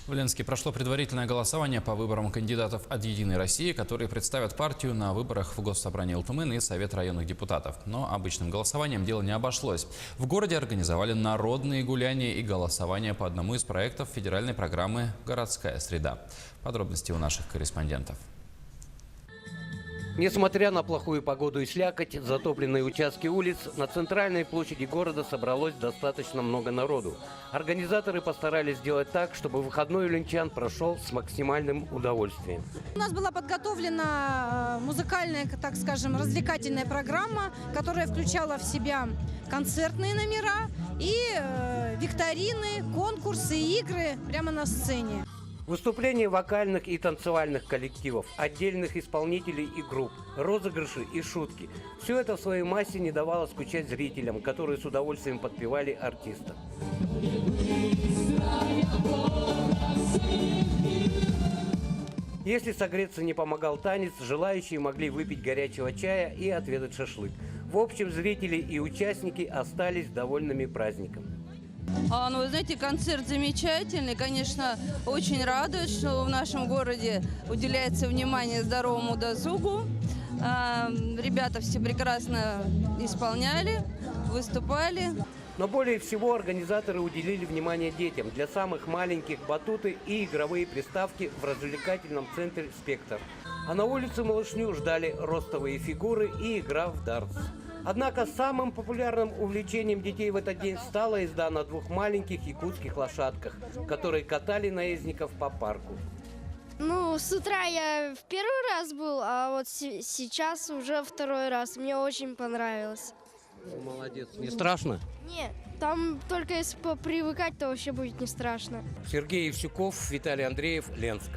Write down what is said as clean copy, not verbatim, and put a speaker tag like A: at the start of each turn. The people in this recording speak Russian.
A: В Ленске прошло предварительное голосование по выборам кандидатов от «Единой России», которые представят партию на выборах в Госсобрание Алтумен и Совет районных депутатов. Но обычным голосованием дело не обошлось. В городе организовали народные гуляния и голосование по одному из проектов федеральной программы «Городская среда». Подробности у наших корреспондентов.
B: Несмотря на плохую погоду и слякоть, затопленные участки улиц, на центральной площади города собралось достаточно много народу. Организаторы постарались сделать так, чтобы выходной у ленчан прошел с максимальным удовольствием.
C: У нас была подготовлена музыкальная, так скажем, развлекательная программа, которая включала в себя концертные номера и викторины, конкурсы, игры прямо на сцене.
B: Выступления вокальных и танцевальных коллективов, отдельных исполнителей и групп, розыгрыши и шутки – все это в своей массе не давало скучать зрителям, которые с удовольствием подпевали артистам. Если согреться не помогал танец, желающие могли выпить горячего чая и отведать шашлык. В общем, зрители и участники остались довольными праздником.
D: Ну, вы знаете, концерт замечательный. Конечно, очень радует, что в нашем городе уделяется внимание здоровому досугу. Ребята все прекрасно исполняли, выступали.
B: Но более всего организаторы уделили внимание детям. Для самых маленьких батуты и игровые приставки в развлекательном центре «Спектр». А на улице малышню ждали ростовые фигуры и игра в дартс. Однако самым популярным увлечением детей в этот день стала езда на двух маленьких якутских лошадках, которые катали наездников по парку.
E: Ну, с утра я в первый раз был, а вот сейчас уже второй раз. Мне очень понравилось.
B: Молодец. Не страшно?
E: Нет, там только если привыкать, то вообще будет не страшно.
B: Сергей Евсюков, Виталий Андреев, Ленск.